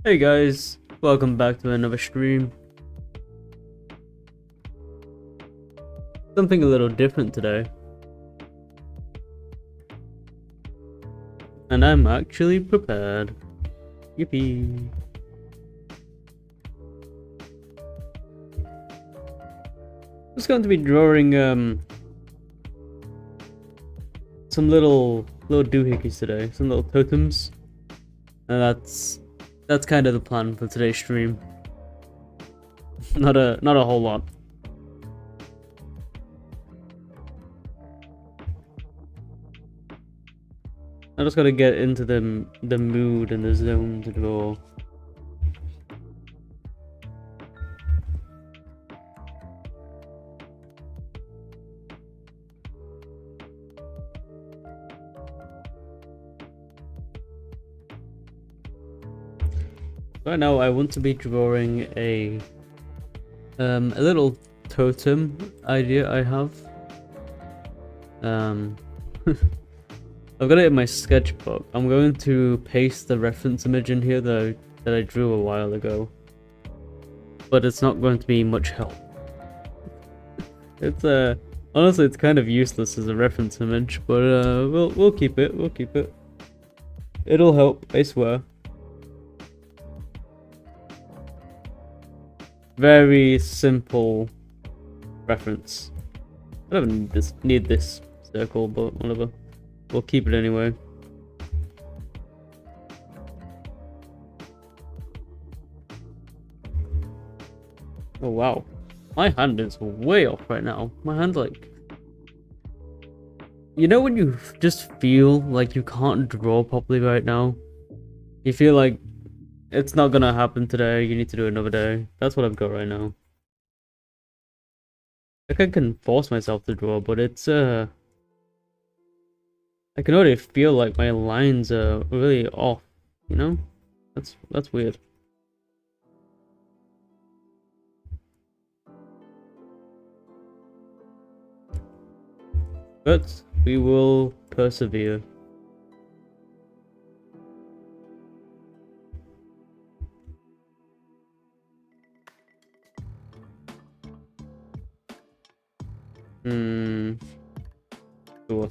Hey guys, welcome back to another stream. Something a little different today. And I'm actually prepared. Yippee. Just going to be drawing some little doohickeys today, some little totems. And that's kind of the plan for today's stream. Not a whole lot. I just gotta get into the mood and the zone to draw. Right now, I want to be drawing a little totem idea I have. I've got it in my sketchbook. I'm going to paste the reference image in here that I drew a while ago, but it's not going to be much help. It's honestly it's kind of useless as a reference image, but we'll keep it. We'll keep it. It'll help, I swear. Very simple reference. I don't need this circle, but whatever. We'll keep it anyway. Oh wow. My hand is way off right now. My hand, like... You know when you just feel like you can't draw properly right now? You feel like it's not gonna happen today, you need to do another day. That's what I've got right now. Like I can force myself to draw, but it's I can already feel like my lines are really off, you know? That's weird. But we will persevere. Sure.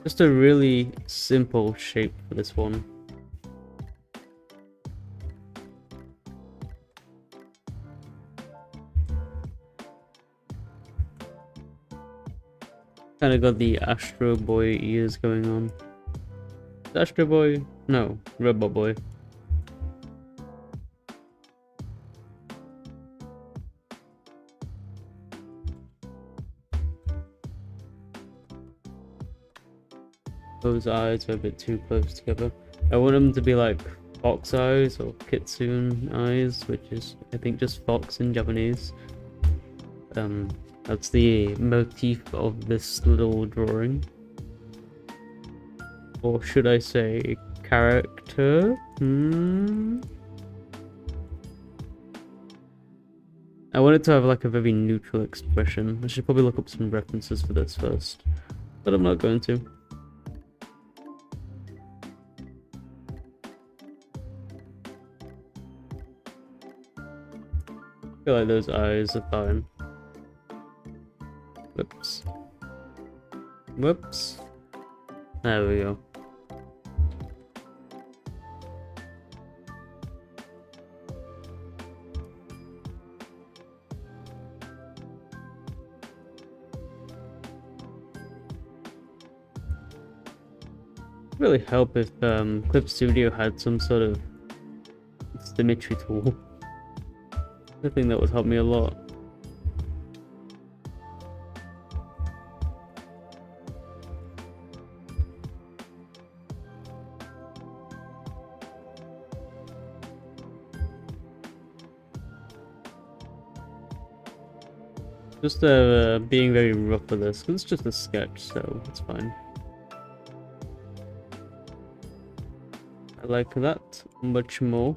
Just a really simple shape for this one. Kind of got the Astro Boy ears going on. Astro Boy? No, Robot Boy. Those eyes are a bit too close together. I want them to be like fox eyes or kitsune eyes, which is I think just fox in Japanese. That's the motif of this little drawing. Or should I say character? I want it to have like a very neutral expression. I should probably look up some references for this first, but I'm not going to. I feel like those eyes are fine. Whoops. Whoops. There we go. Really help if Clip Studio had some sort of symmetry tool. I think that would help me a lot. Just being very rough with this, because it's just a sketch, so it's fine. I like that much more.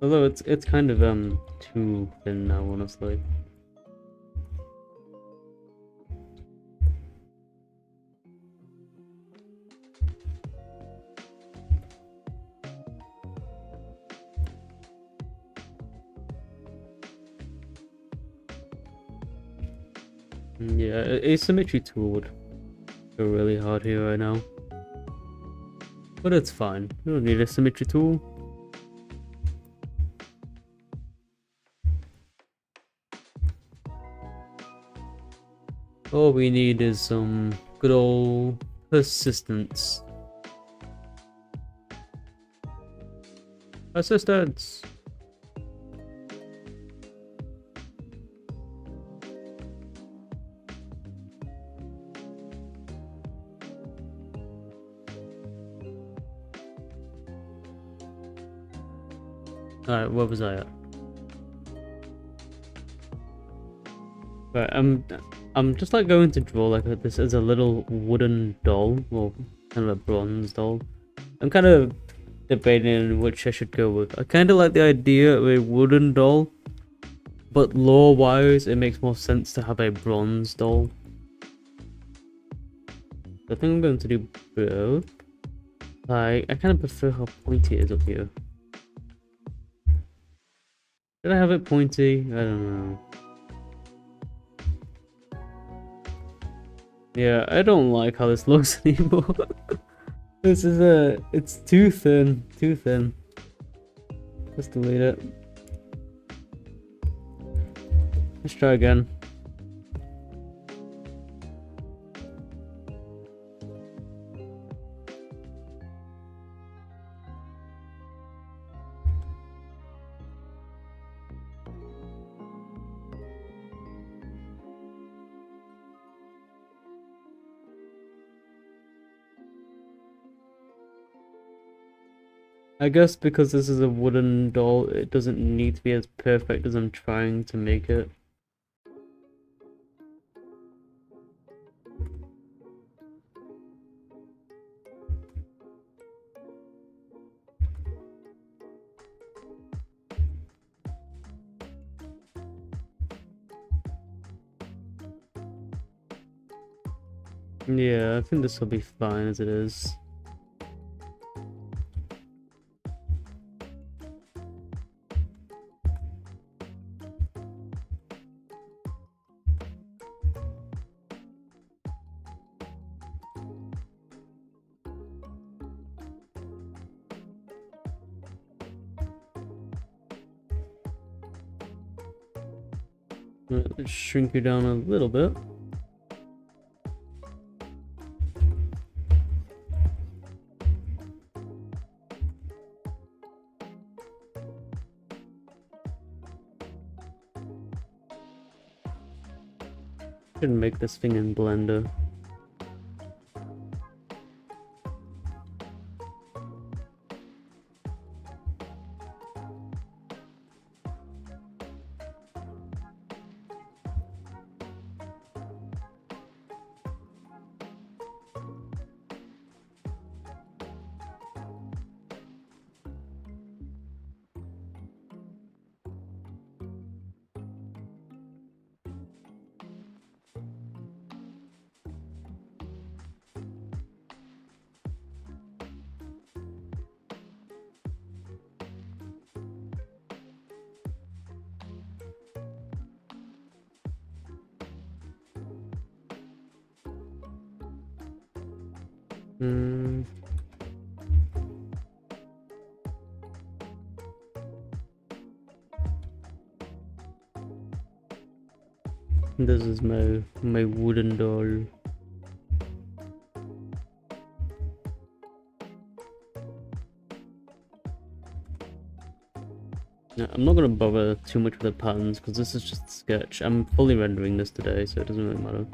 Although it's kind of too thin now, honestly. Yeah, a symmetry tool would go really hard here right now. But it's fine. We don't need a symmetry tool. All we need is some good old persistence. Persistence! Alright, where was I at? Right, I'm just like going to draw like this as a little wooden doll, or kind of a bronze doll. I'm kind of debating which I should go with. I kind of like the idea of a wooden doll, but lore-wise, it makes more sense to have a bronze doll. I think I'm going to do both. I kind of prefer how pointy it is up here. Did I have it pointy? I don't know. Yeah, I don't like how this looks anymore. This is it's too thin, too thin. Let's delete it. Let's try again. I guess because this is a wooden doll, it doesn't need to be as perfect as I'm trying to make it. Yeah, I think this will be fine as it is. Let's shrink you down a little bit. Should make this thing in Blender. This is my wooden doll. Yeah, I'm not gonna bother too much with the patterns because this is just a sketch. I'm fully rendering this today, so it doesn't really matter.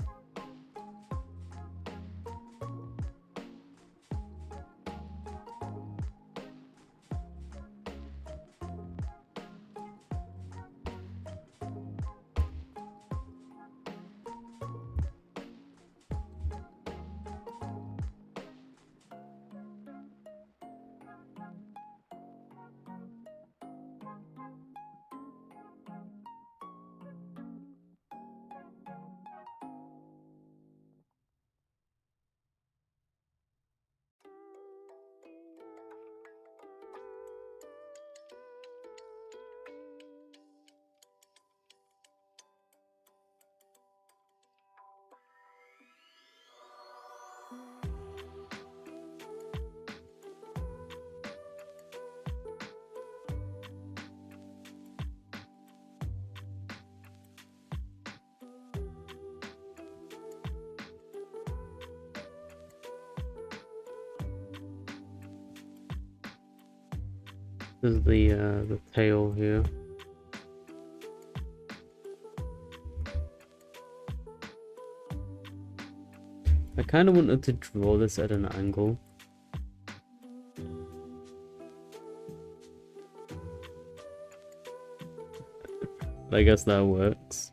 This is the tail here. I kind of wanted to draw this at an angle. I guess that works.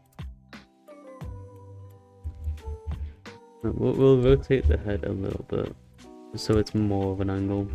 We'll rotate the head a little bit, so it's more of an angle.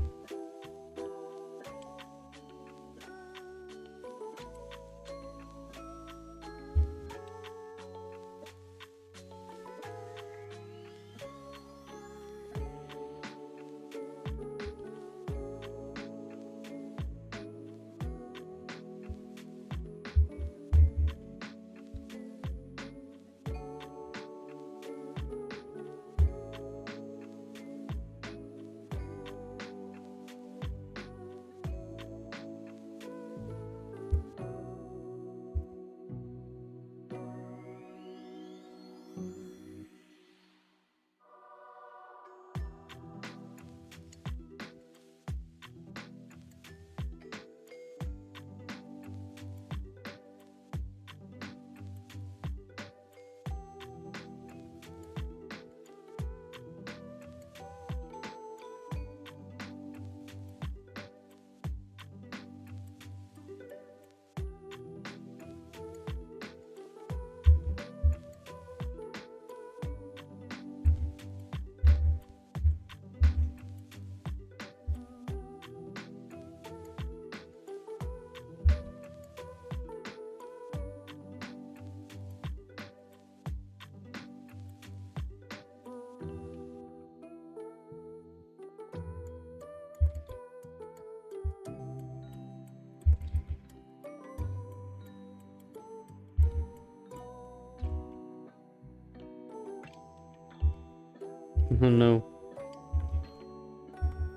Oh no.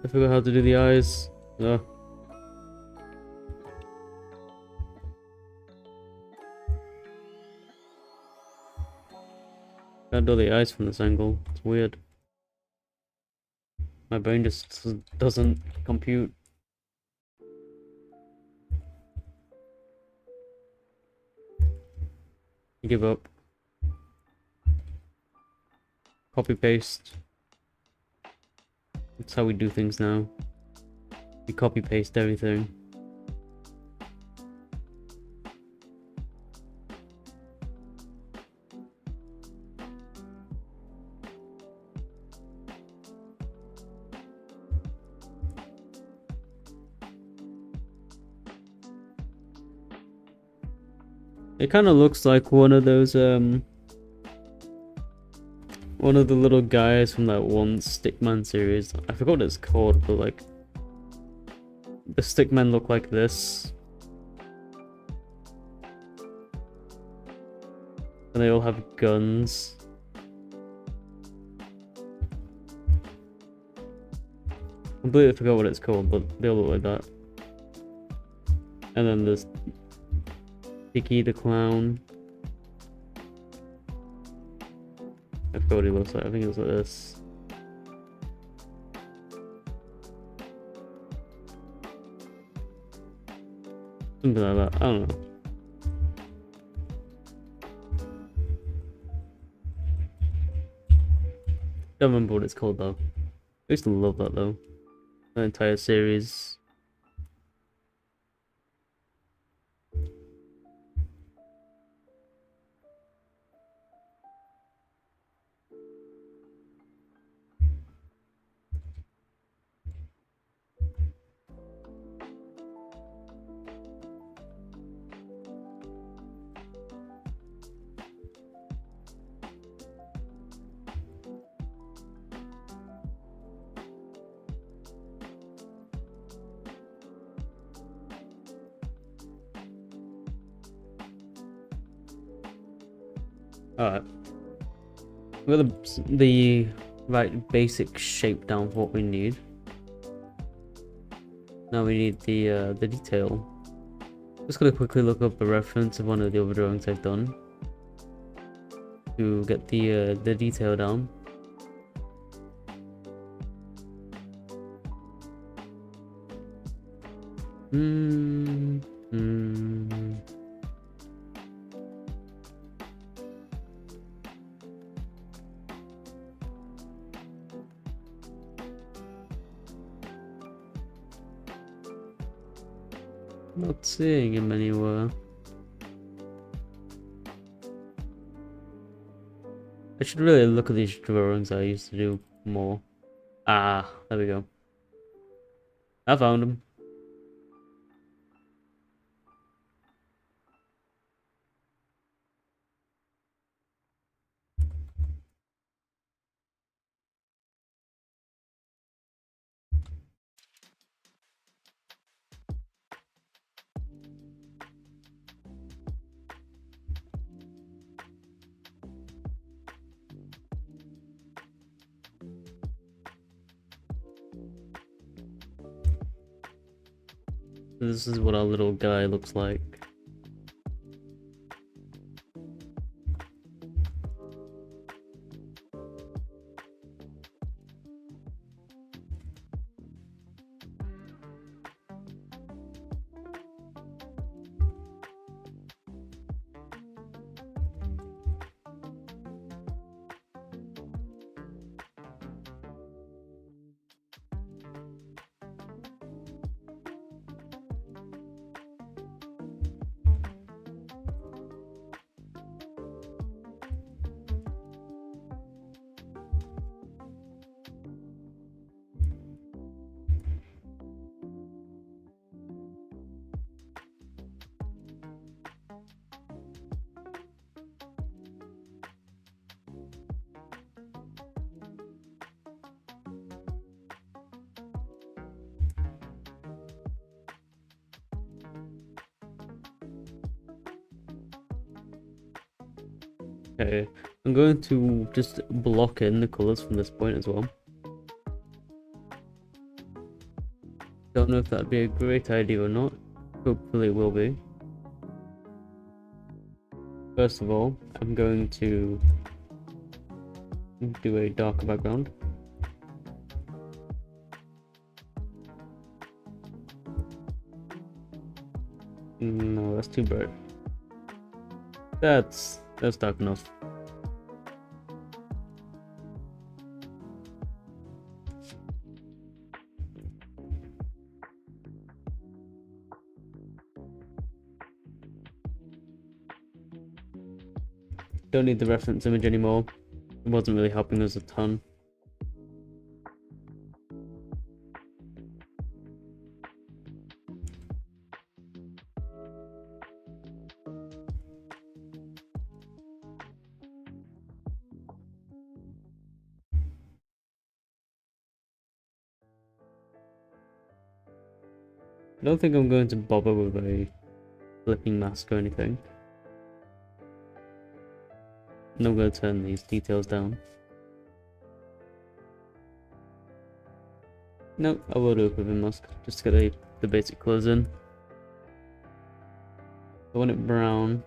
I forgot how to do the eyes. Oh. Can't do the eyes from this angle. It's weird. My brain just doesn't compute. Give up. Copy paste. That's how we do things now. We copy paste everything. It kind of looks like one of those one of the little guys from that one Stickman series. I forgot what it's called, but like the Stickmen look like this. And they all have guns. Completely forgot what it's called, but they all look like that. And then there's Tiki the Clown. I forgot what he looks like. I think it was like this. Something like that. I don't know. Don't remember what it's called though. I used to love that though. The entire series. Alright. We got the right basic shape down for what we need. Now we need the detail. Just gonna quickly look up a reference of one of the other drawings I've done to get the detail down. Hmm. Hmm. Not seeing him anywhere. I should really look at these drawings I used to do more. Ah, there we go. I found him. This is what our little guy looks like. Okay, I'm going to just block in the colors from this point as well. Don't know if that'd be a great idea or not. Hopefully it will be. First of all, I'm going to do a darker background. No, that's too bright. That's dark enough. Don't need the reference image anymore. It wasn't really helping us a ton. I don't think I'm going to bother with a flipping mask or anything. And I'm going to turn these details down. No, I will do a flipping mask just to get the basic colours in. I want it brown.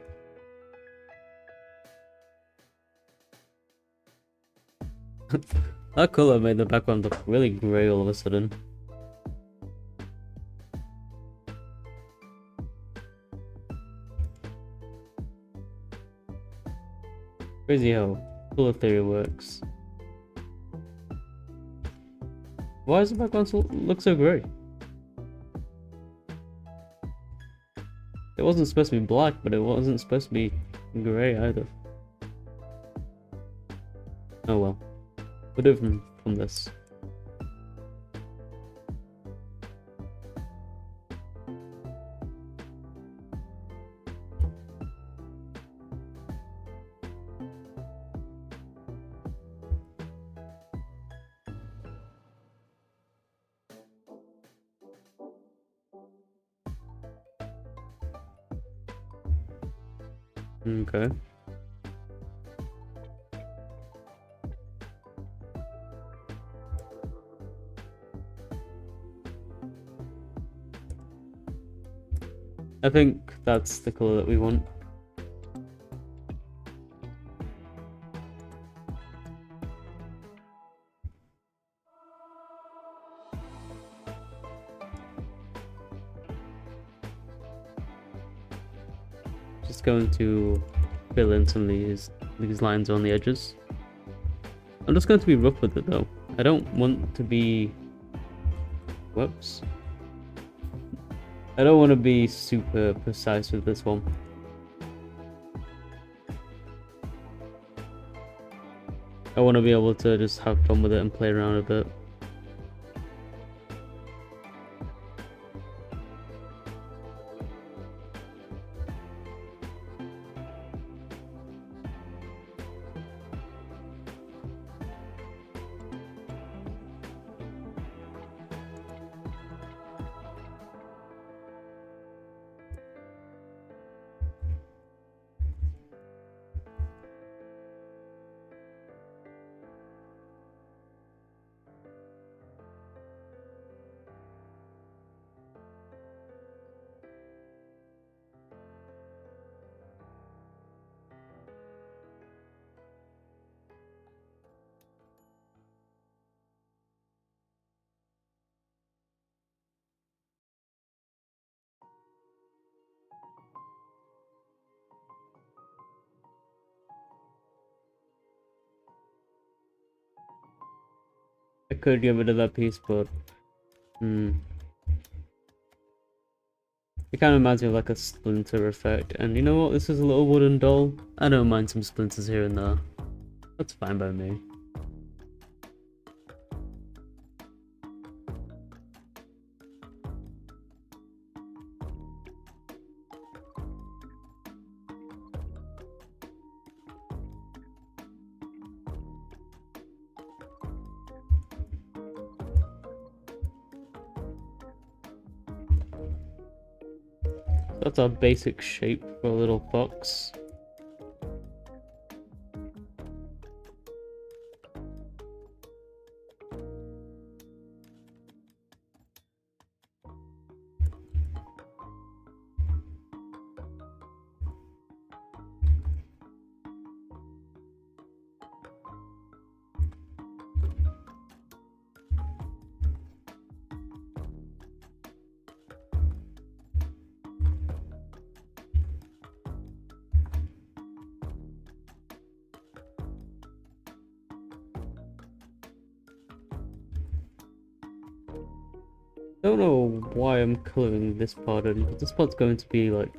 That colour made the background look really grey all of a sudden. Crazy how color theory works. Why does the background look so grey? It wasn't supposed to be black, but it wasn't supposed to be grey either. Oh well. We'll do it from this. Okay. I think that's the color that we want. just going to fill in some of these lines on the edges. I'm just going to be rough with it though. I don't want to be... Whoops. I don't want to be super precise with this one. I want to be able to just have fun with it and play around a bit. I could get rid of that piece, but it kind of reminds me of like a splinter effect. And you know what? This is a little wooden doll. I don't mind some splinters here and there. That's fine by me. That's our basic shape for a little fox. Don't know why I'm colouring this part in, but this part's going to be like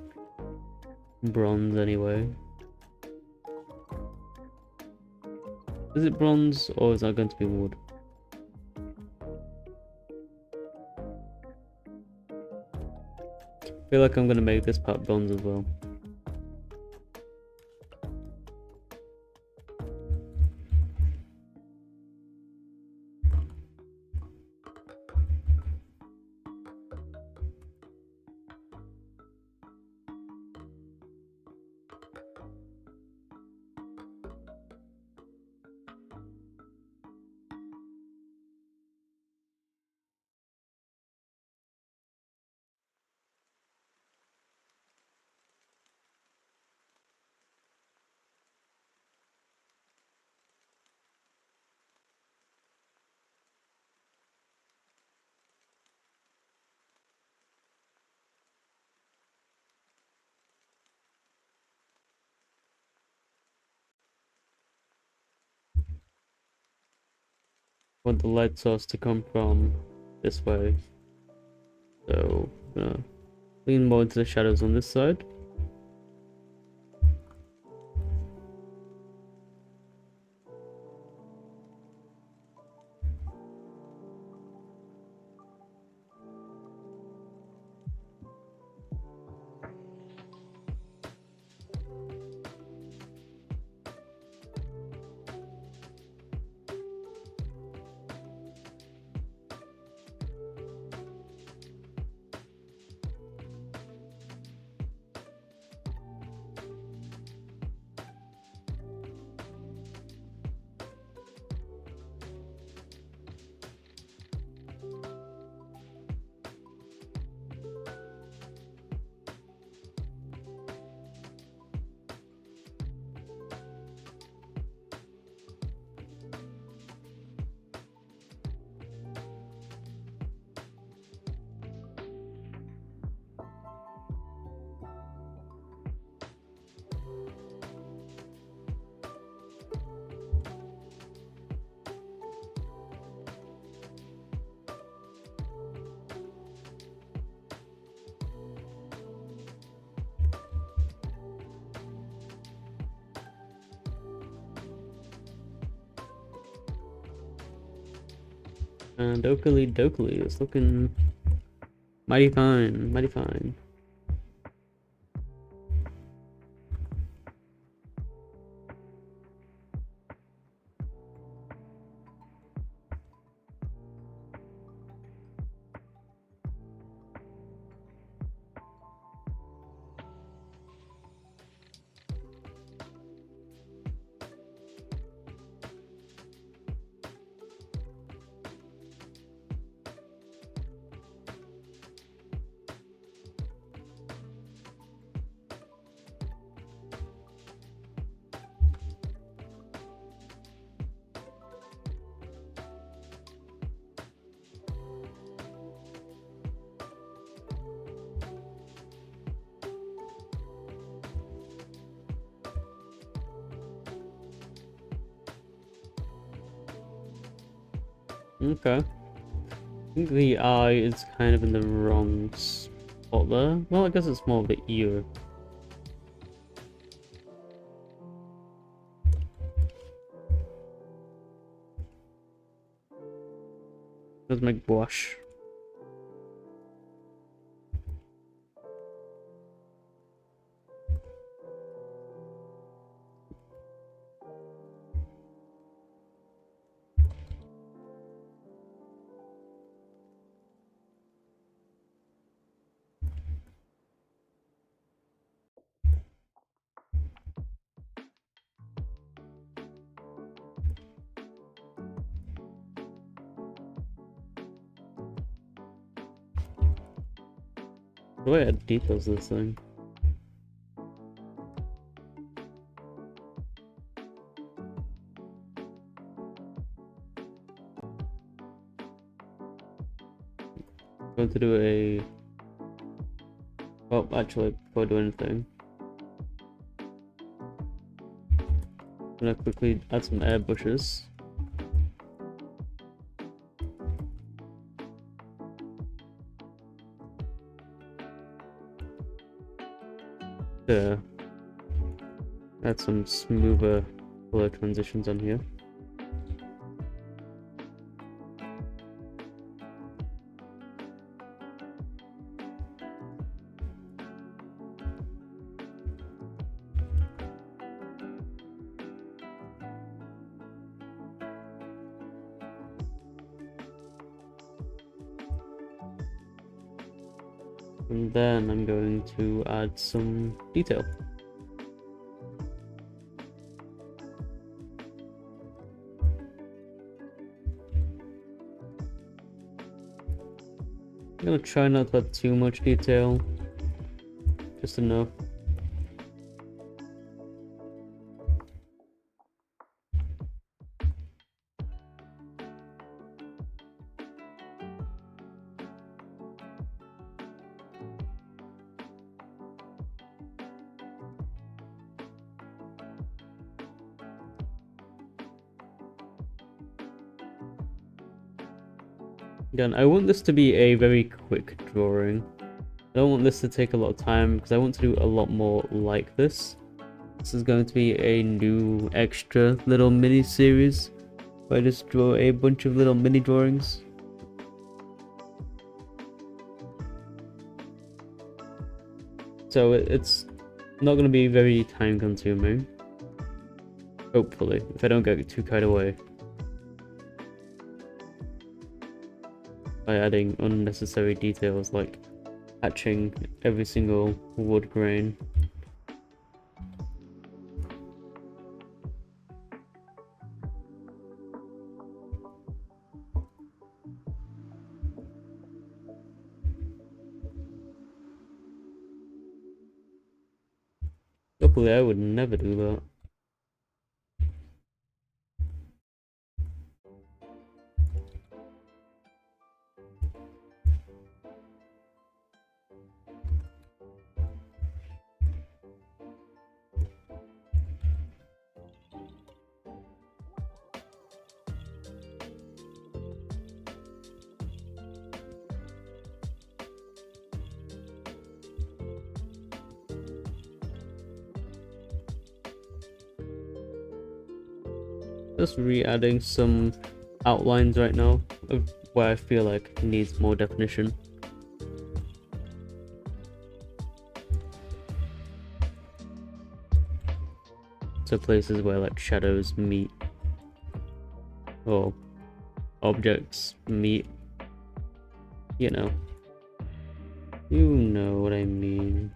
bronze anyway. Is it bronze or is that going to be wood? I feel like I'm going to make this part bronze as well. Want the light source to come from this way, so I'm gonna lean more into the shadows on this side. And Oakley Dokley is looking mighty fine, mighty fine. Okay. I think the eye is kind of in the wrong spot there. Well, I guess it's more of the ear. Let's make blush. How do I add details to this thing? I'm going to do a... Well, actually, before I do anything, I'm gonna quickly add some airbrushes. To add some smoother color transitions on here. And then I'm going to add some detail. I'm gonna try not to add too much detail, just enough. Again, I want this to be a very quick drawing. I don't want this to take a lot of time because I want to do a lot more like this. This is going to be a new extra little mini series where I just draw a bunch of little mini drawings. So it's not going to be very time consuming. Hopefully, if I don't get too carried away by adding unnecessary details like hatching every single wood grain. Hopefully I would never do that. Just re-adding some outlines right now of where I feel like it needs more definition. So places where like shadows meet or objects meet, you know. You know what I mean.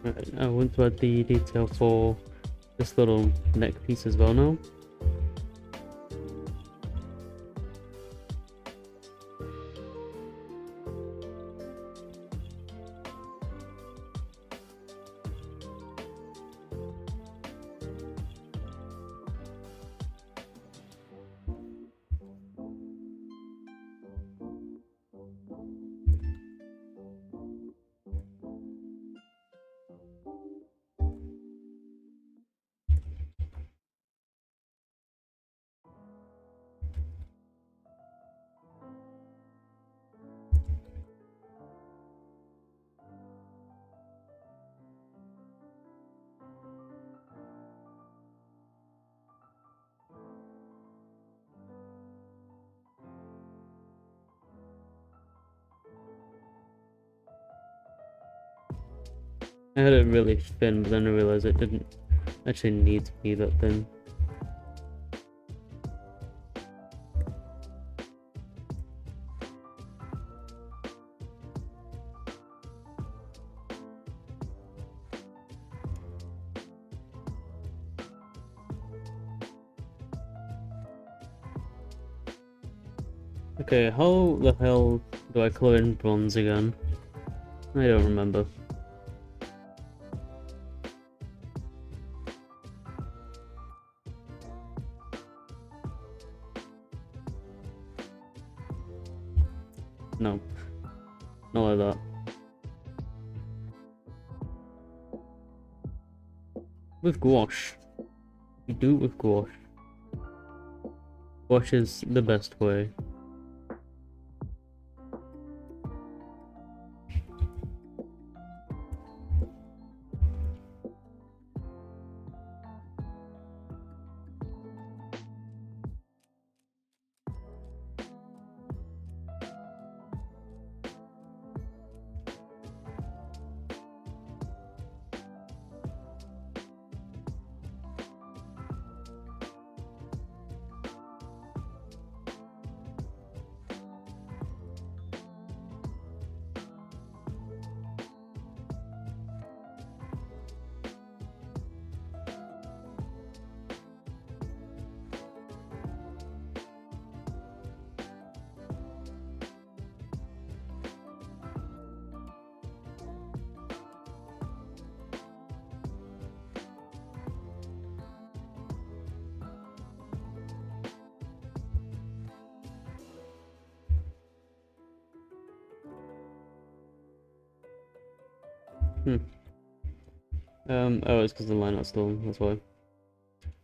Right, I want to add the detail for this little neck piece as well now. I had it really thin, but then I realized it didn't actually need to be that thin. Okay, how the hell do I color in bronze again? I don't remember. No, not like that. With gouache. You do it with gouache. Gouache is the best way. Oh, it's because the line out's still, that's why.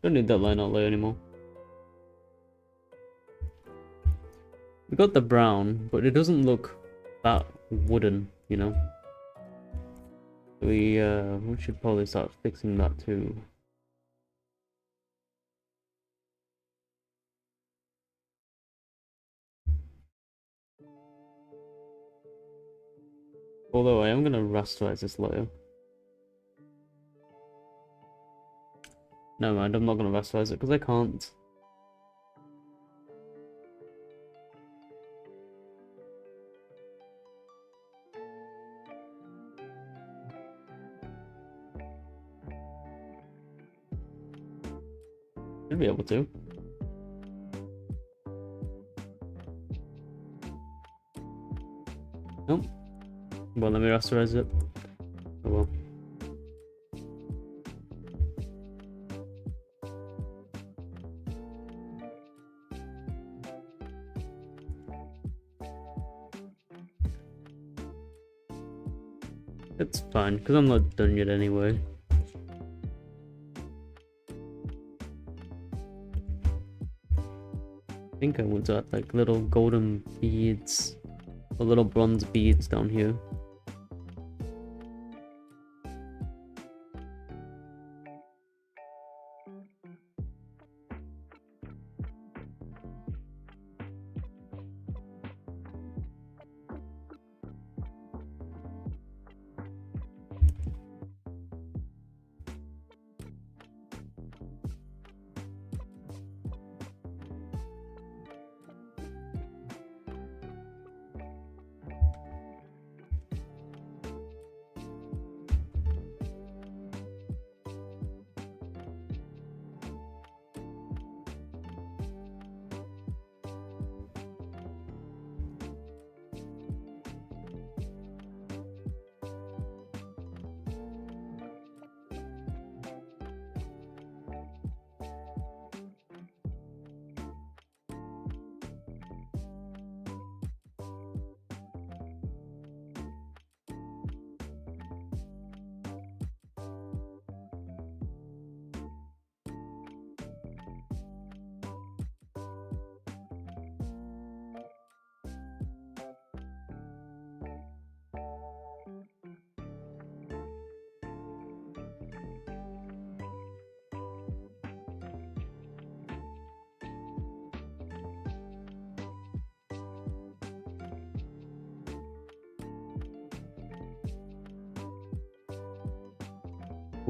Don't need that line outlay anymore. We got the brown, but it doesn't look that wooden, you know? We should probably start fixing that too. Although I am gonna rasterize this later. No mind, I'm not gonna rasterize it because I can't. Should be able to. Nope. Well, let me rasterize it. Oh well. It's fine, because I'm not done yet anyway. I think I want to add like little golden beads, or little bronze beads down here.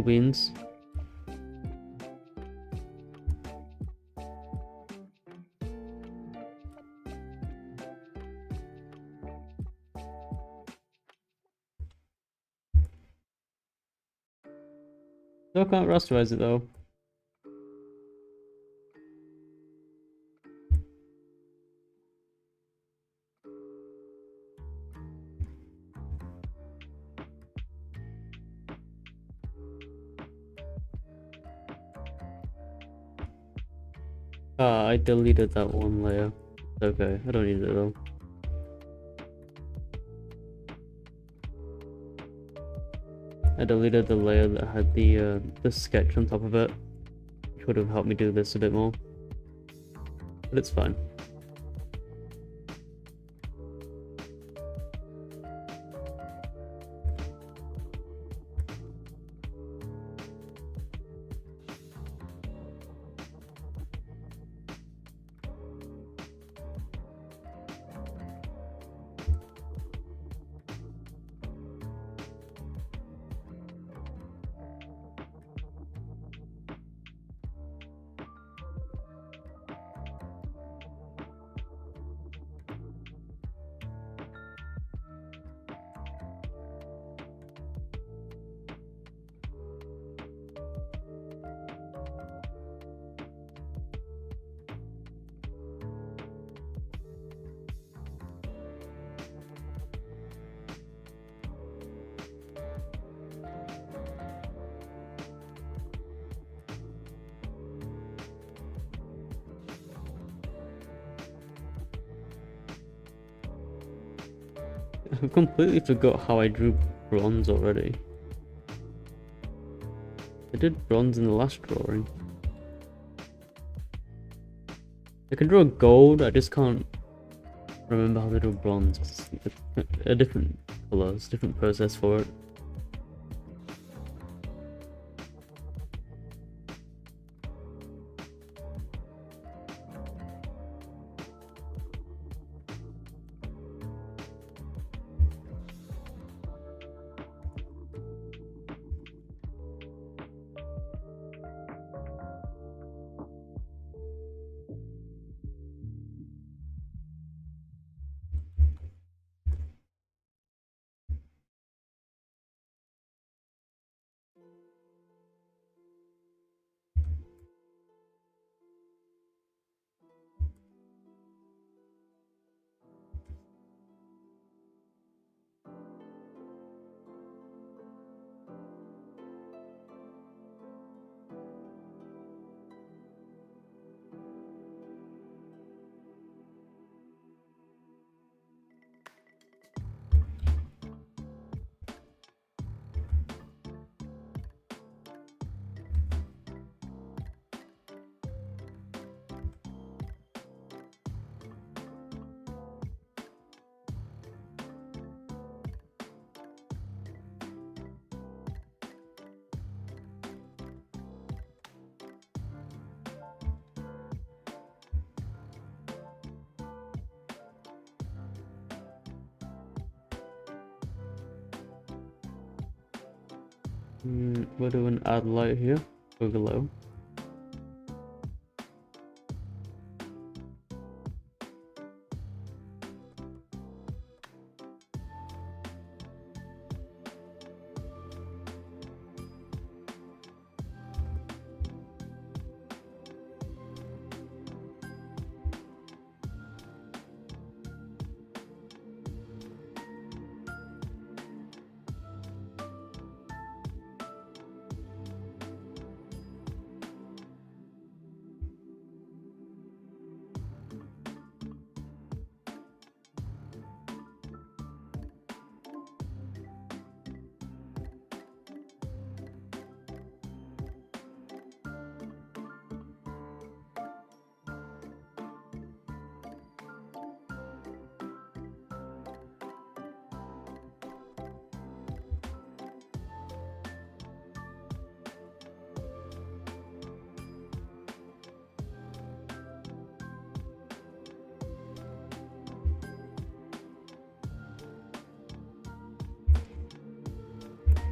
Beans. Still can't rasterize it though. Ah, I deleted that one layer. Okay, I don't need it though. I deleted the layer that had the sketch on top of it, which would have helped me do this a bit more. But it's fine. I completely forgot how I drew bronze already. I did bronze in the last drawing. I can draw gold, I just can't remember how to do bronze. It's a different color, it's a different process for it. We'll do an add light here, or below.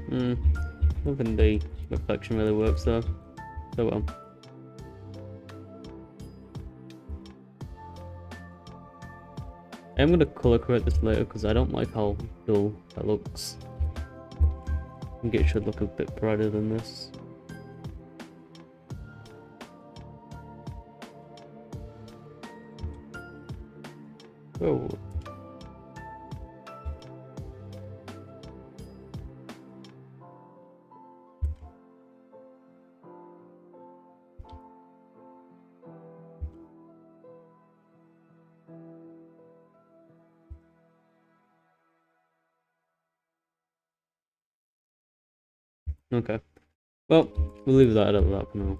I don't think the reflection really works though. So well. I'm gonna color correct this later because I don't like how dull that looks. I think it should look a bit brighter than this. Oh. Okay. Well, we'll leave that at that for now.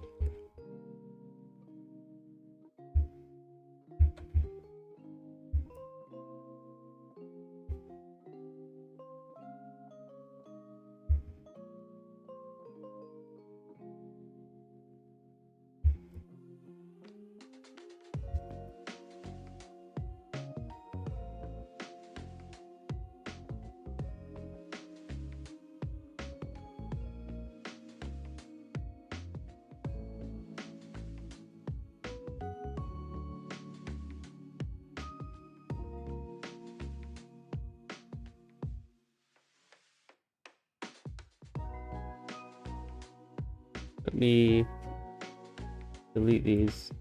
Let me delete these.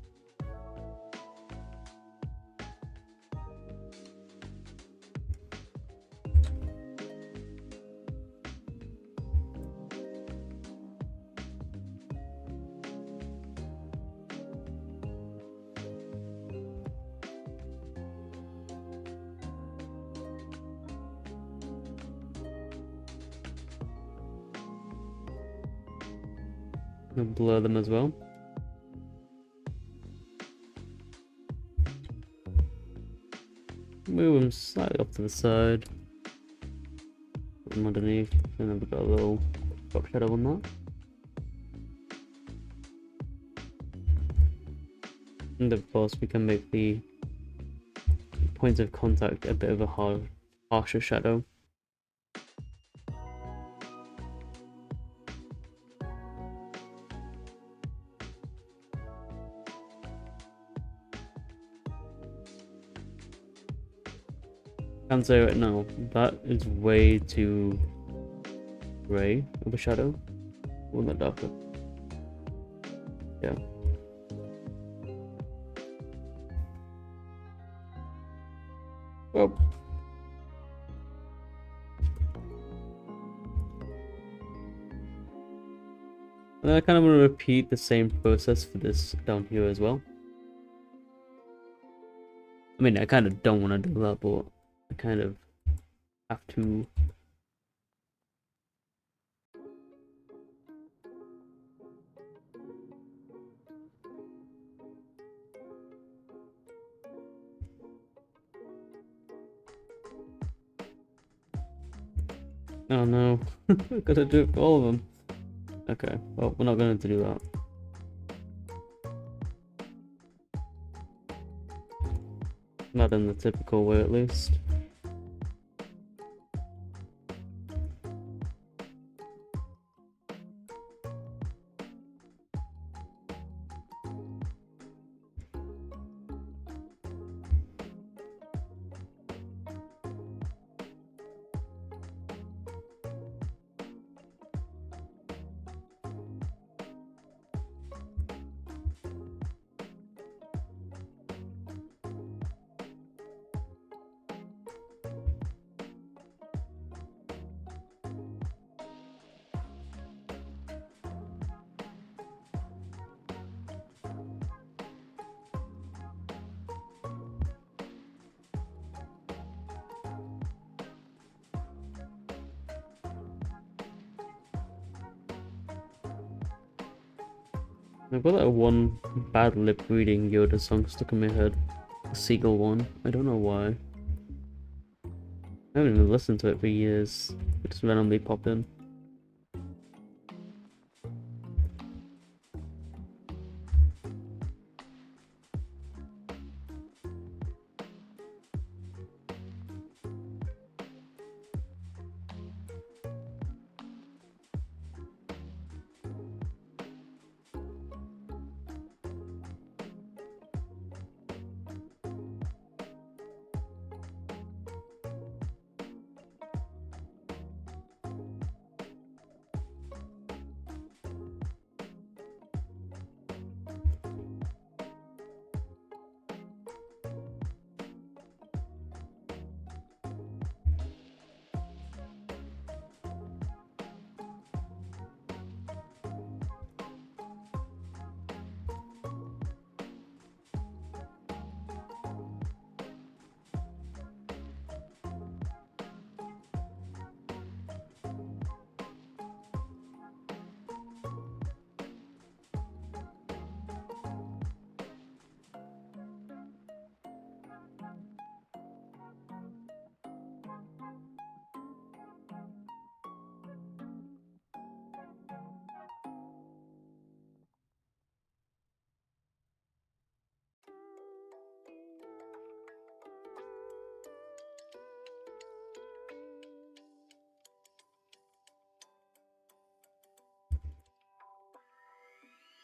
I'll blur them as well. Move them slightly off to the side. Put them underneath, and then we've got a little drop shadow on that. And of course we can make the points of contact a bit of a harsher shadow. I can say right now, that is way too grey of a shadow. A little bit darker. Yeah. Well. And then I kind of want to repeat the same process for this down here as well. I mean, I kind of don't want to do that, but I kind of have to. Oh no, I've got to do it for all of them. Okay, well, we're not going to do that. Not in the typical way, at least. I've got that one bad lip reading Yoda song stuck in my head. The Seagull one. I don't know why. I haven't even listened to it for years. It just randomly popped in.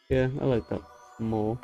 Yeah, I like that more.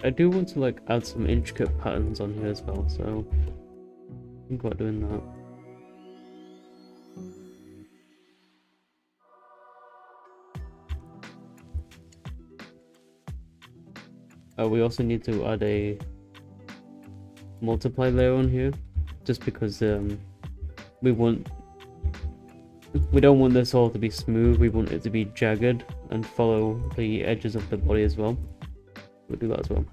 I do want to like add some intricate patterns on here as well, so think about doing that. We also need to add a multiply layer on here, just because we don't want this all to be smooth. We want it to be jagged and follow the edges of the body as well. We'll do that as well.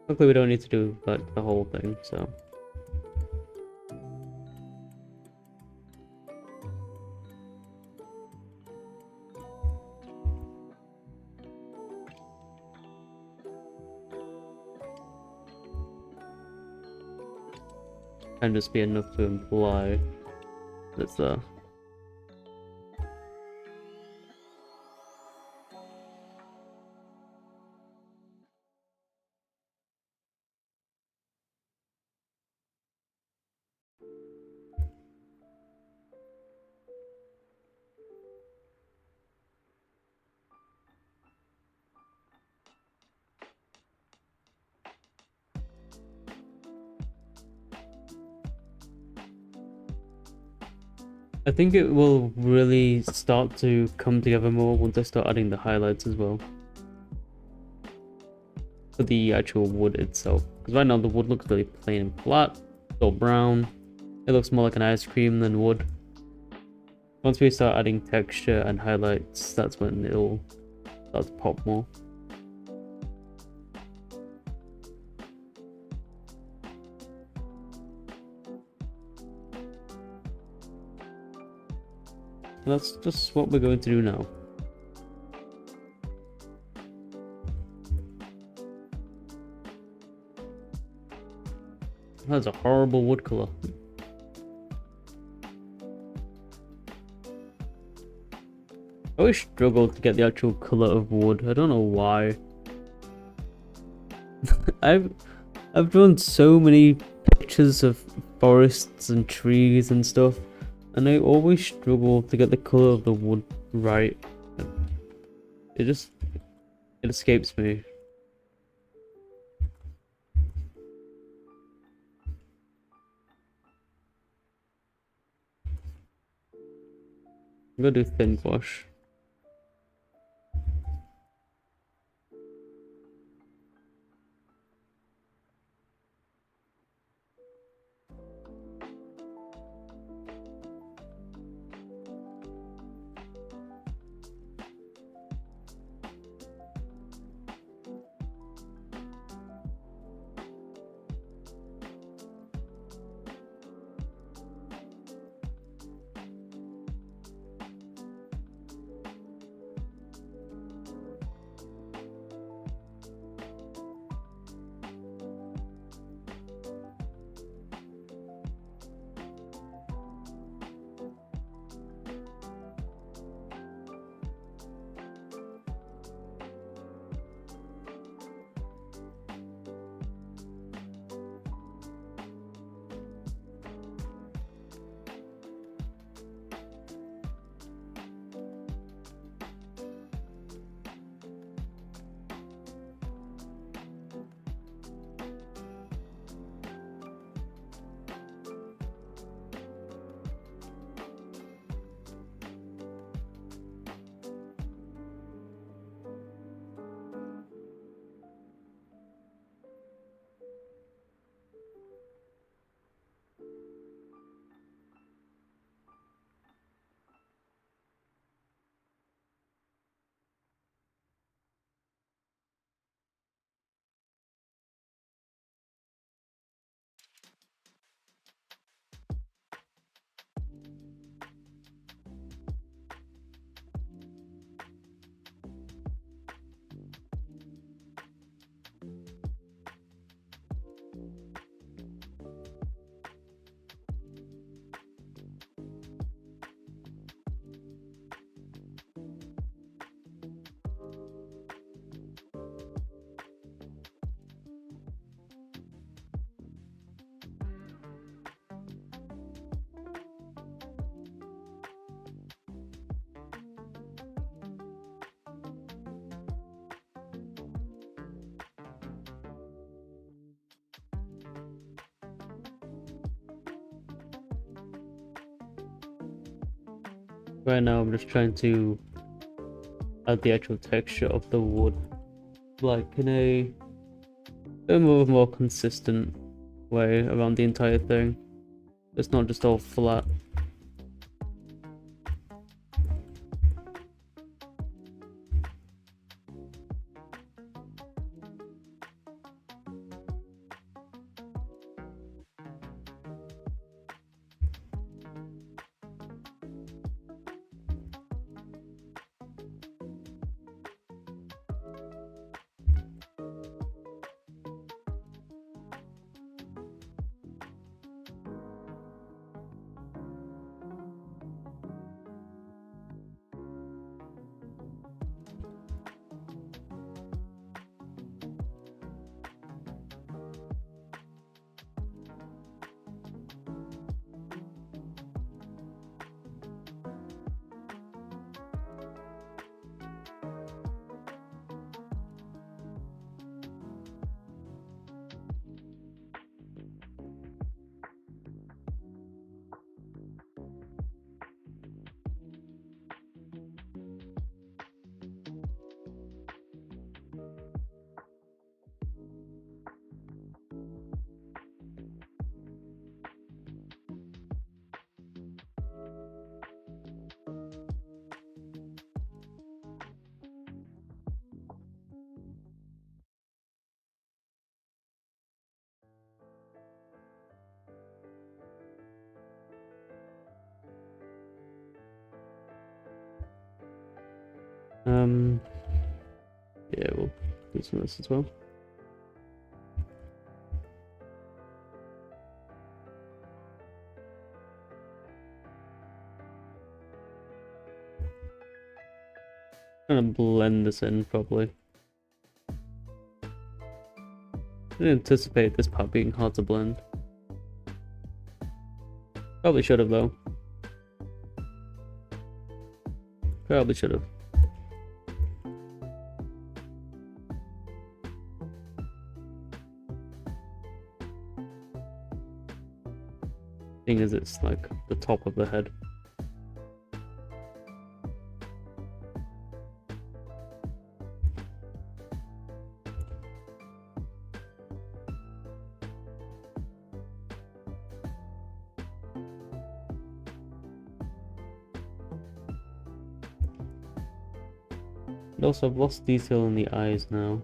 Hopefully we don't need to do like the whole thing, so. Can just be enough to imply that's there. I think it will really start to come together more once I start adding the highlights as well. for the actual wood itself. Because right now the wood looks really plain and flat, still brown. It looks more like an ice cream than wood. Once we start adding texture and highlights, that's when it'll start to pop more. And that's just what we're going to do now. That's a horrible wood color. I always struggle to get the actual color of wood. I don't know why. I've drawn so many pictures of forests and trees and stuff, and I always struggle to get the color of the wood right. It escapes me. I'm gonna do thin wash. Right now I'm just trying to add the actual texture of the wood, like in a bit more consistent way around the entire thing. It's not just all flat. Um, yeah, we'll do some of this as well. Trying to blend this in properly. I didn't anticipate this part being hard to blend. Probably should have though. Probably should have. Thing is, it's like the top of the head. And also, I've lost detail in the eyes now.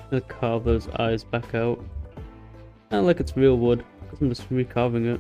I'm gonna carve those eyes back out. Not like it's real wood, because I'm just recarving it.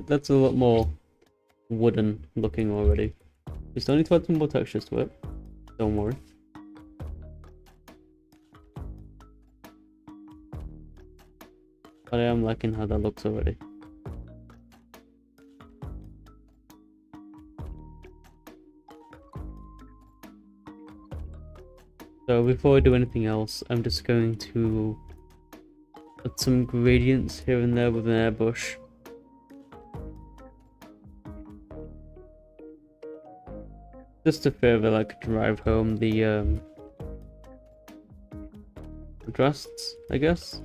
That's a lot more wooden looking already. We still need to add some more textures to it. Don't worry. But I am liking how that looks already. So before I do anything else, I'm just going to put some gradients here and there with an airbrush. Just to further like drive home the contrasts, I guess.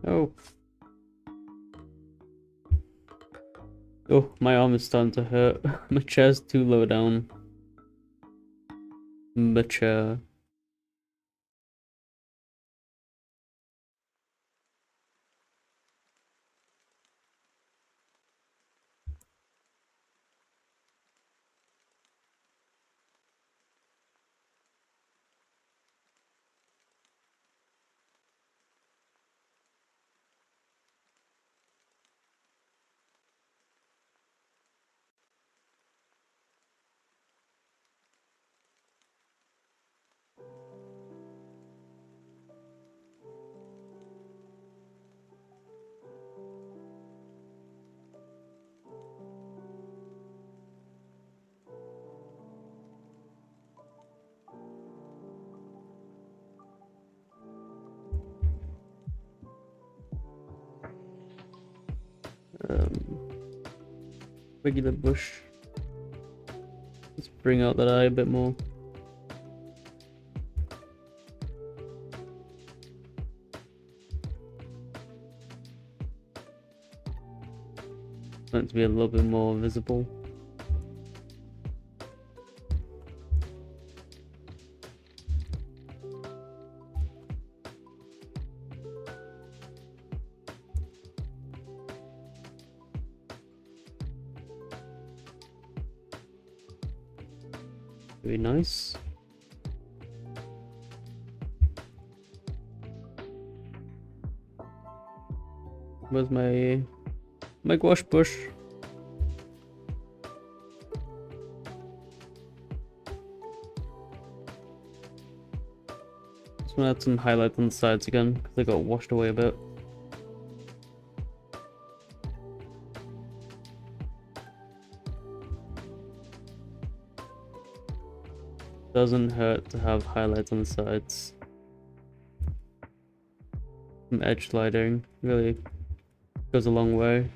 Oh. Oh, my arm is starting to hurt. My chair's too low down. My chair. Regular bush. Let's bring out that eye a bit more. Want it to be a little bit more visible. Very nice. Where's my gouache bush? Just want to add some highlights on the sides again because they got washed away a bit. Doesn't hurt to have highlights on the sides. Some edge lighting really goes a long way.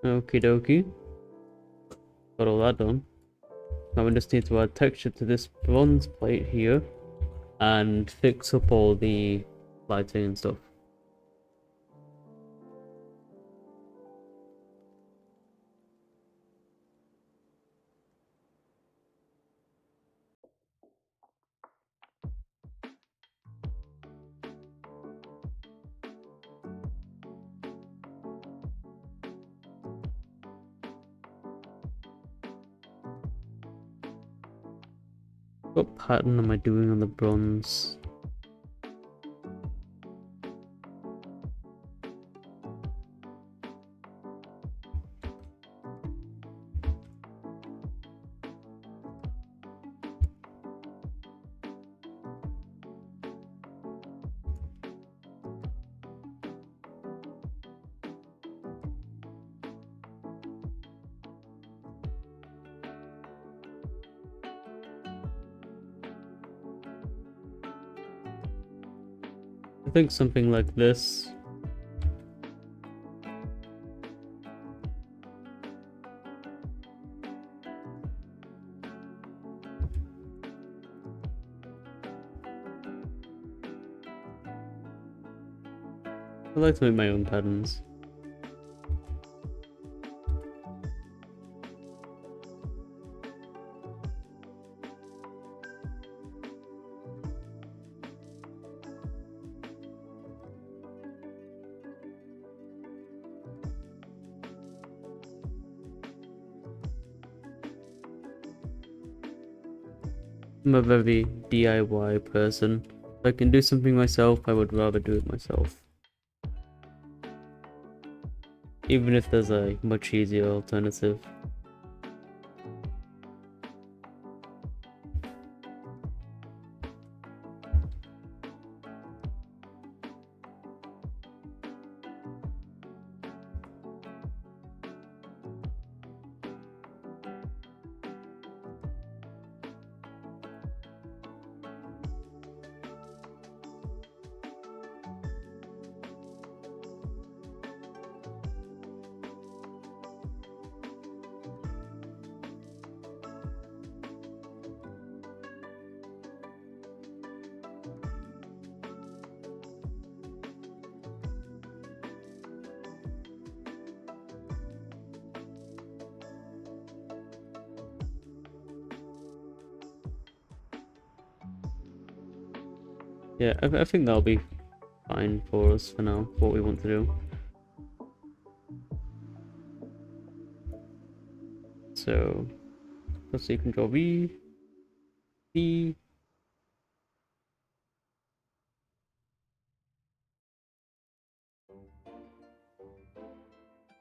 Okie dokie. Got all that done. Now we just need to add texture to this bronze plate here and fix up all the lighting and stuff. What pattern am I doing on the bronze? I think something like this. I like to make my own patterns. I'm a very DIY person. If I can do something myself, I would rather do it myself. Even if there's a much easier alternative. Yeah, I think that'll be fine for us for now, for what we want to do. So, let's see, Control V, V.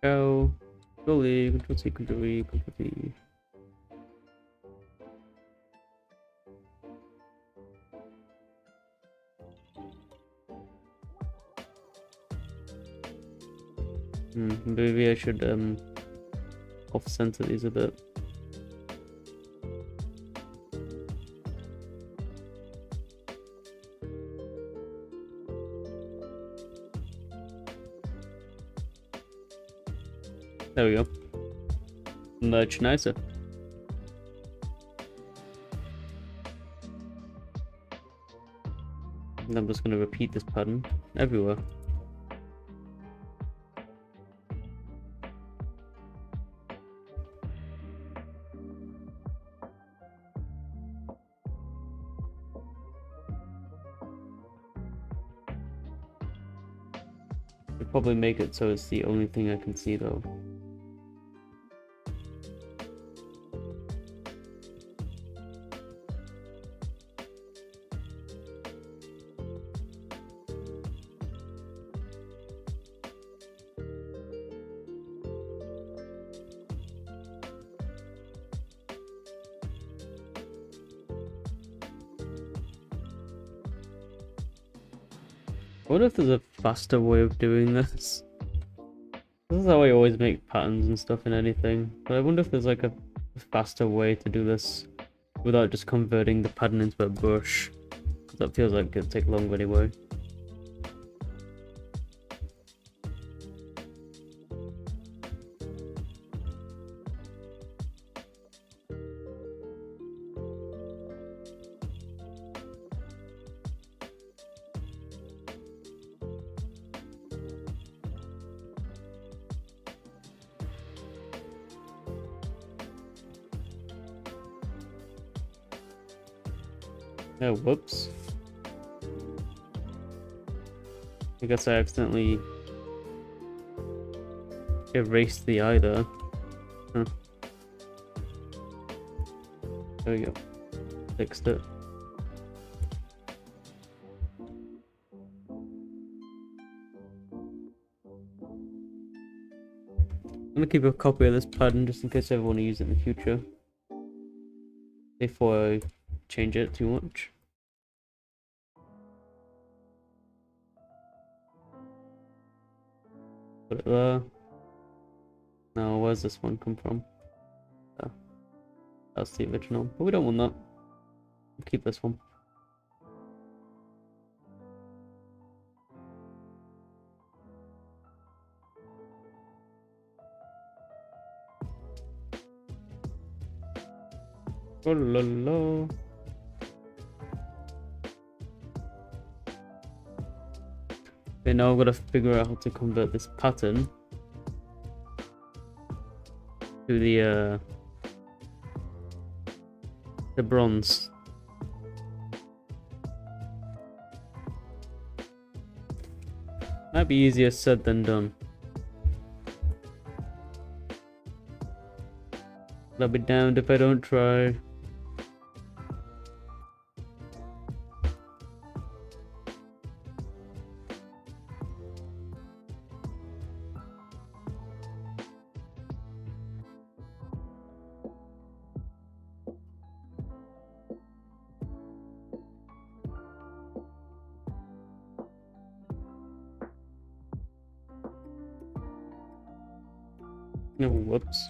Go, Control E, Control C, Control V, Control V. Maybe I should off-center these a bit. There we go. Much nicer. And I'm just going to repeat this pattern everywhere. I'll probably make it so it's the only thing I can see though. I wonder if there's a faster way of doing this. This is how I always make patterns and stuff in anything, but I wonder if there's like a faster way to do this without just converting the pattern into a brush, because that feels like it'd take longer anyway. Oh, whoops. I guess I accidentally erased the eye there. Huh. There we go. Fixed it. I'm gonna keep a copy of this pattern just in case I ever want to use it in the future. Before I change it too much. Put it there. Now, where's this one come from? There. That's the original, but we don't want that. We'll keep this one. Oh la la. Okay, now I've got to figure out how to convert this pattern to the bronze. Might be easier said than done. I'll be damned if I don't try. Oh, whoops.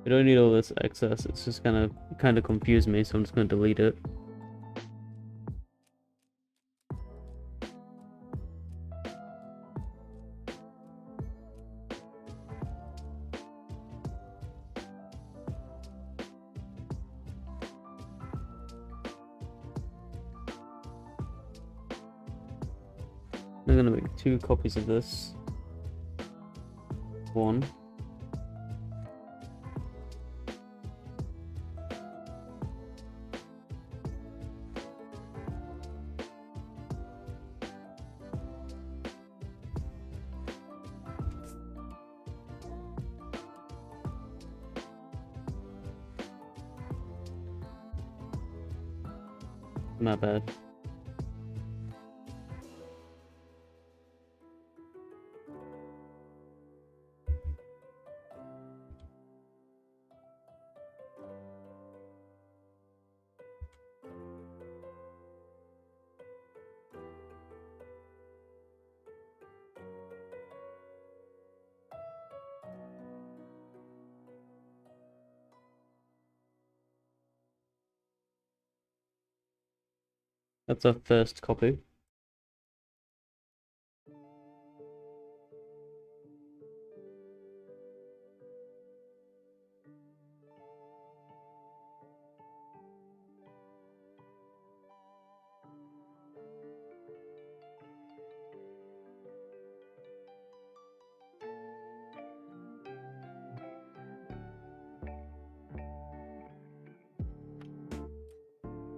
We don't need all this excess. It's just kind of confused me, so I'm just gonna delete it. I'm gonna make 2 copies of this. 1. My bad. That's our first copy.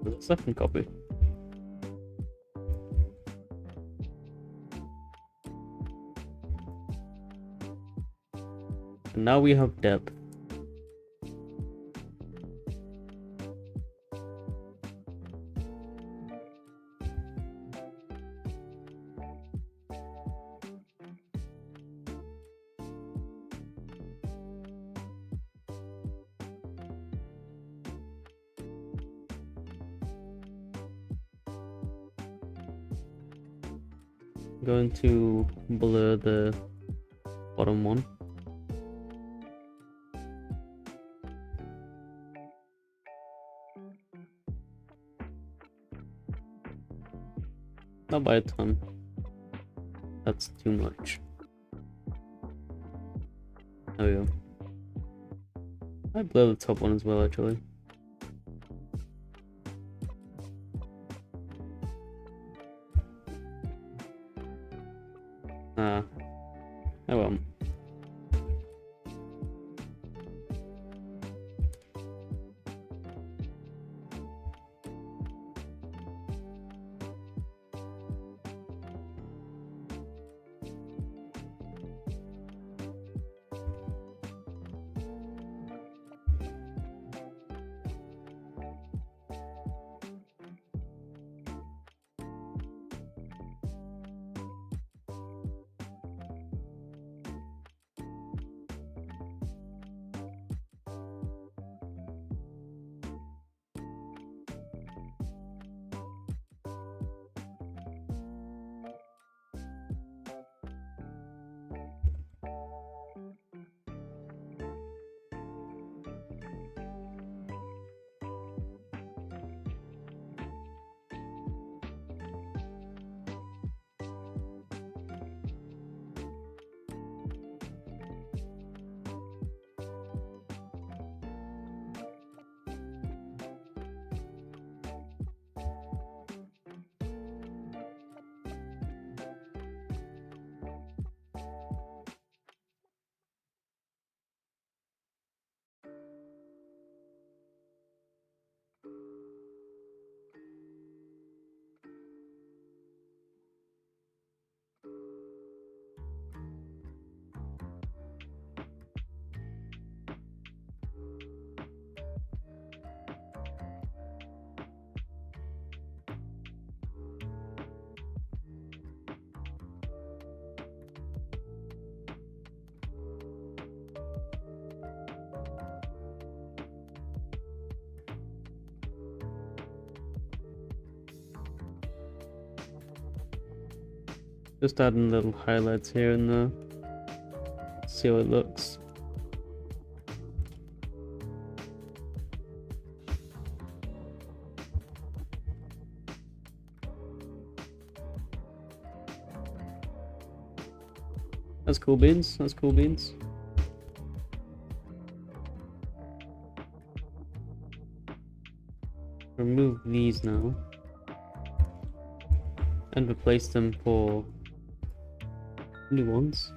The second copy. And now we have depth. I'm going to blur the bottom one. Not by a ton. That's too much. There we go. I blur the top one as well, actually. Ah. Oh well. Just adding little highlights here and there. see how it looks. That's cool beans. That's cool beans. Remove these now and replace them for new ones.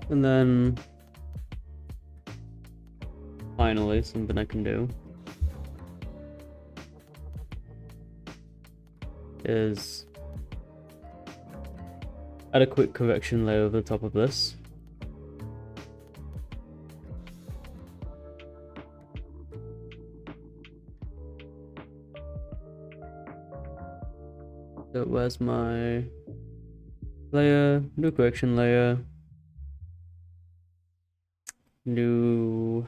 And then finally, something I can do is add a quick correction layer over the top of this. So where's my layer? New correction layer. New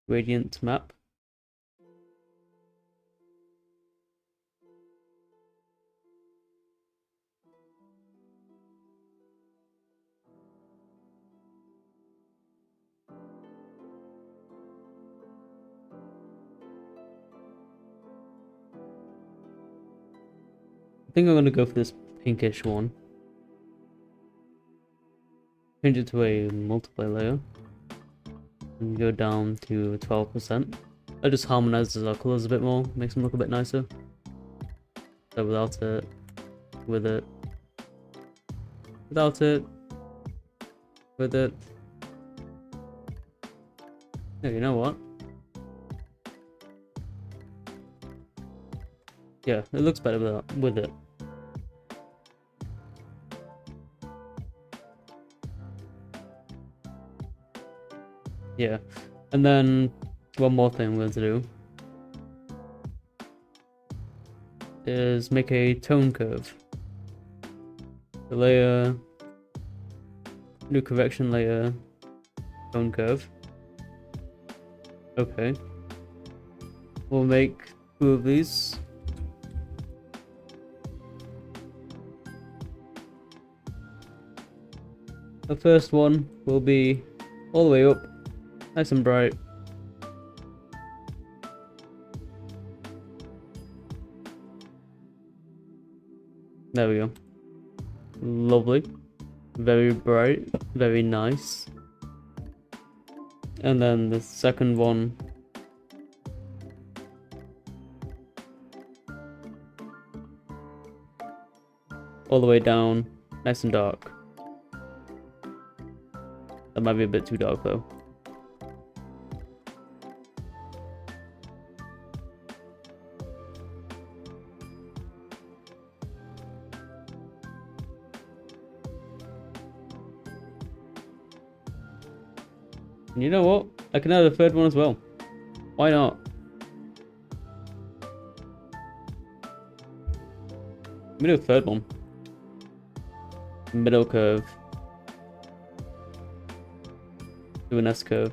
gradient map. I think I'm gonna go for this pinkish one. Change it to a multiply layer. And go down to 12%. That just harmonizes our colors a bit more, makes them look a bit nicer. So without it, with it, without it, with it. Yeah, you know what? Yeah, it looks better with it. Yeah, and then one more thing I'm going to do is make a tone curve. The layer, new correction layer, tone curve. Okay. We'll make 2 of these. The first one will be all the way up, nice and bright. There we go. Lovely. Very bright, very nice. And then the second one all the way down, nice and dark. That might be a bit too dark though. And you know what? I can add a third one as well. Why not? Let me do a third one. Middle curve. Do an S curve.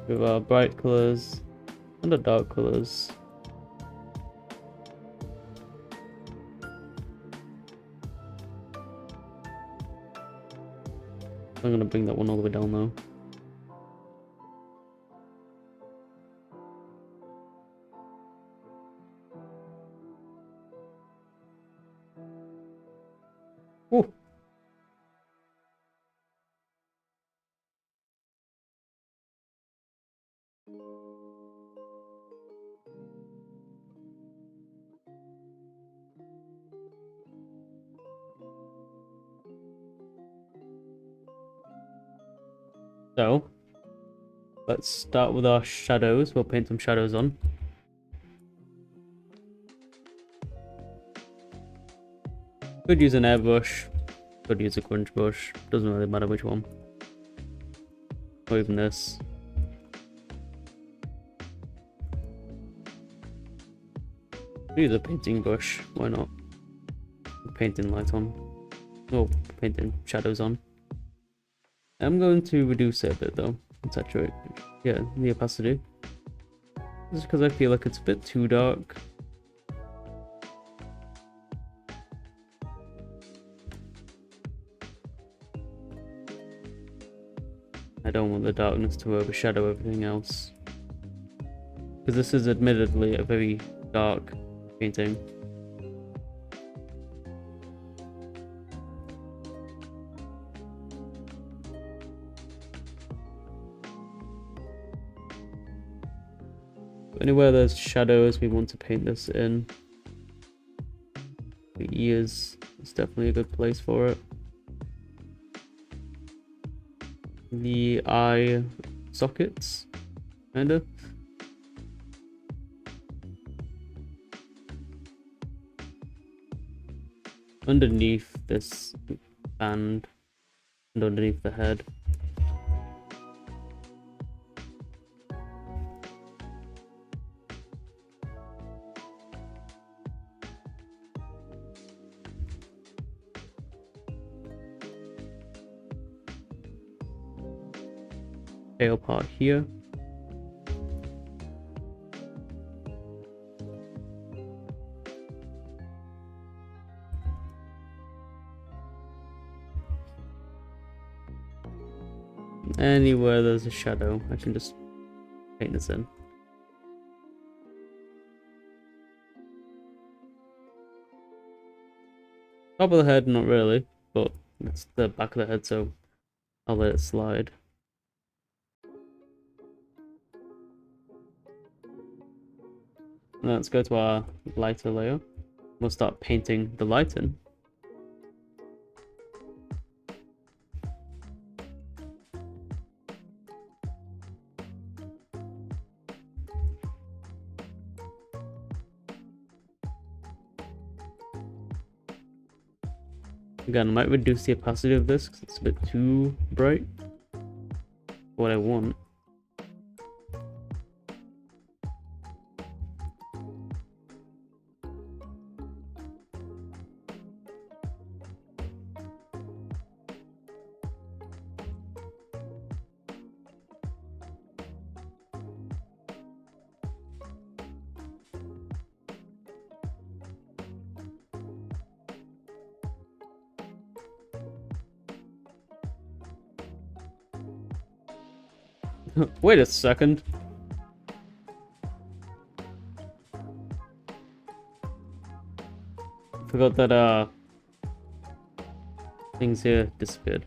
With our bright colors and the dark colors. I'm gonna bring that one all the way down though. Ooh. So let's start with our shadows. We'll paint some shadows on. Could use an airbrush, could use a grunge brush, doesn't really matter which one. Or even this. Use a painting brush, why not? Painting light on. Or painting shadows on. I'm going to reduce it a bit though, and saturate. Yeah, the opacity. Just because I feel like it's a bit too dark. I don't want the darkness to overshadow everything else. Because this is admittedly a very dark painting. Anywhere there's shadows, we want to paint this in. The ears is definitely a good place for it. The eye sockets, kinda. Underneath this band and underneath the head. Tail part here. Anywhere there's a shadow, I can just paint this in. Top of the head, not really, but it's the back of the head, so I'll let it slide. Let's go to our lighter layer. We'll start painting the light in. Again, I might reduce the opacity of this because it's a bit too bright. What I want. Wait a second. Forgot that things here disappeared.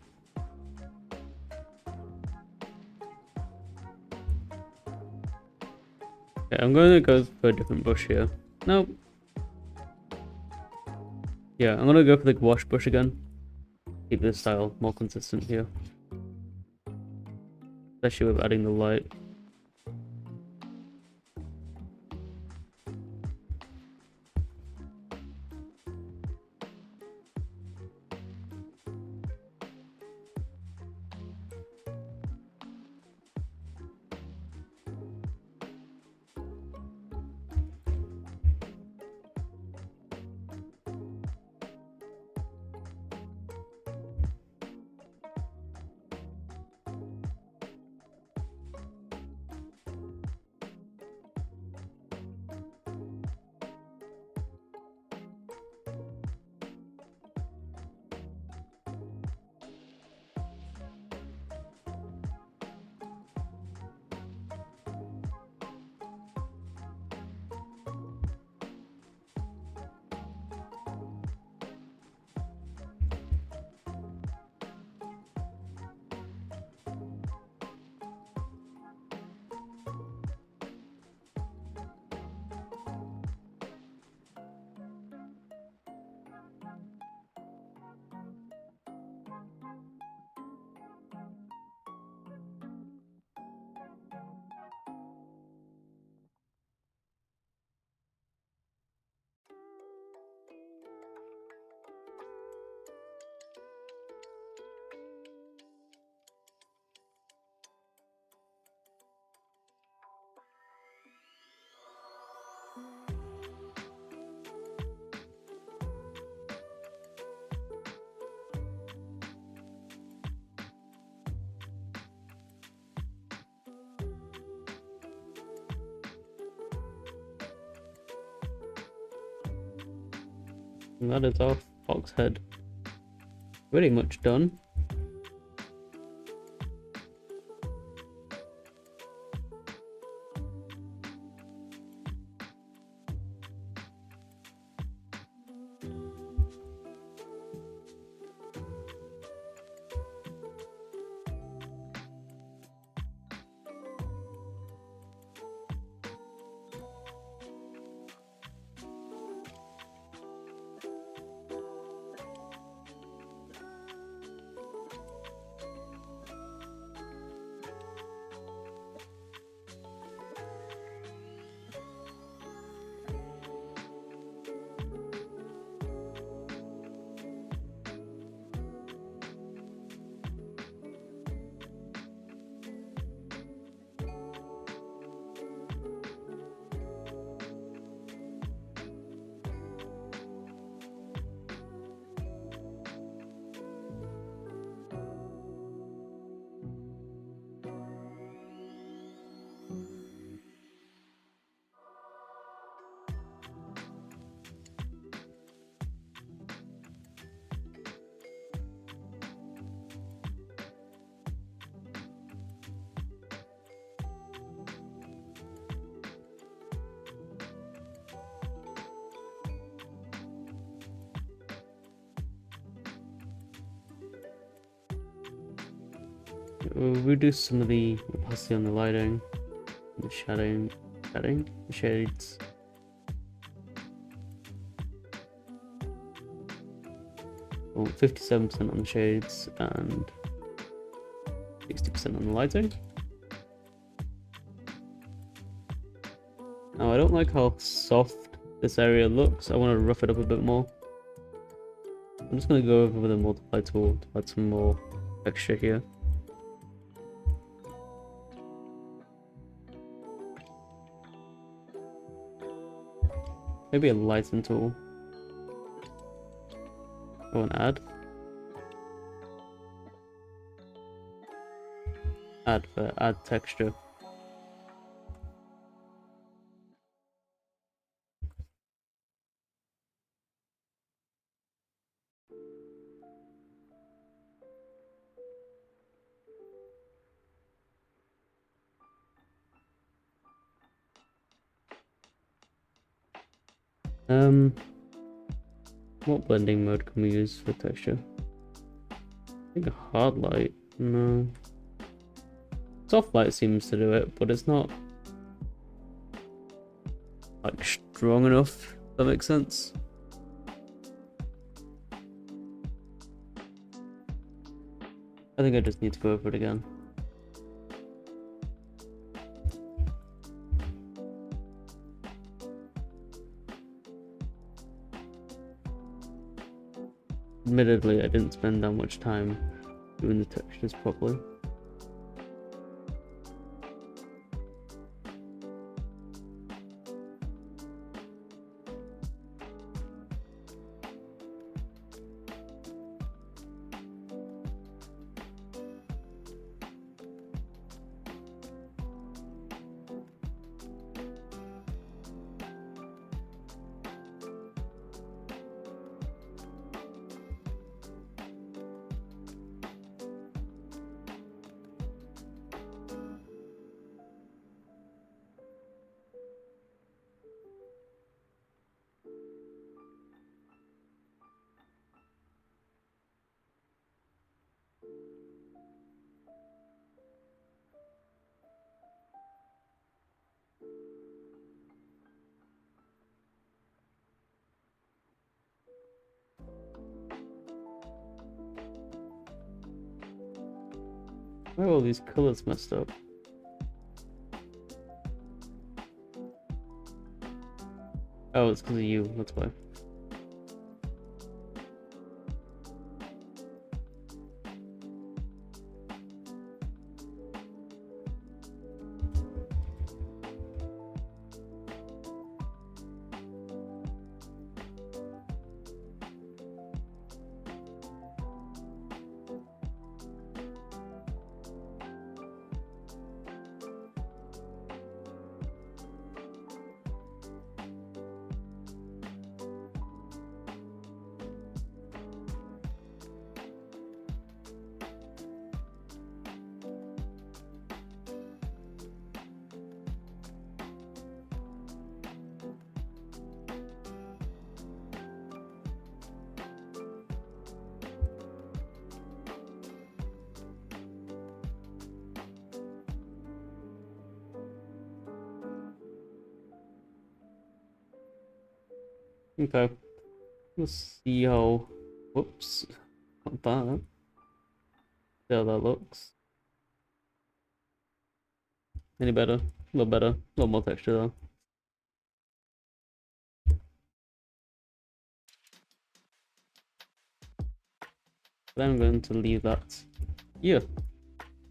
Okay, I'm going to go for a different brush here. Nope. Yeah, I'm gonna go for the gouache brush again. Keep this style more consistent here. Especially with adding the light. And that is our fox head. Pretty much done. We'll reduce some of the opacity on the lighting, the shading, the shades. Well, 57% on the shades and 60% on the lighting. Now I don't like how soft this area looks. I want to rough it up a bit more. I'm just going to go over with a multiply tool to add some more texture here. Maybe a lighten tool. Go and add. Add texture. What blending mode can we use for texture? I think a hard light. No. Soft light seems to do it, but it's not like strong enough. If that makes sense. I think I just need to go over it again. Admittedly, I didn't spend that much time doing the textures properly. Why are all these colors messed up? Oh, it's because of you, that's why. Okay. Let's see how. Whoops. Got that. See how that looks. Any better? A little better. A little more texture though. Then I'm going to leave that here.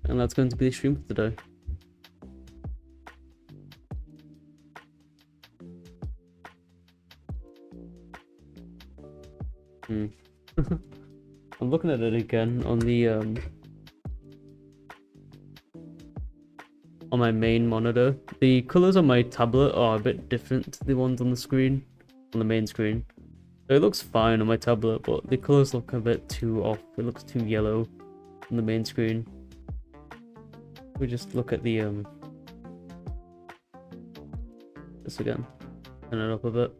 And that's going to be the stream for today. I'm looking at it again on the on my main monitor. The colors on my tablet are a bit different to the ones on the screen, on the main screen. So it looks fine on my tablet, but the colors look a bit too off. It looks too yellow on the main screen. We just look at the this again, turn it up a bit.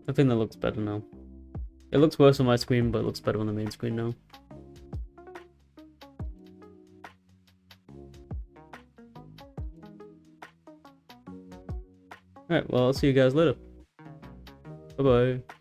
I think that looks better now. It looks worse on my screen, but it looks better on the main screen now. Alright, well, I'll see you guys later. Bye-bye.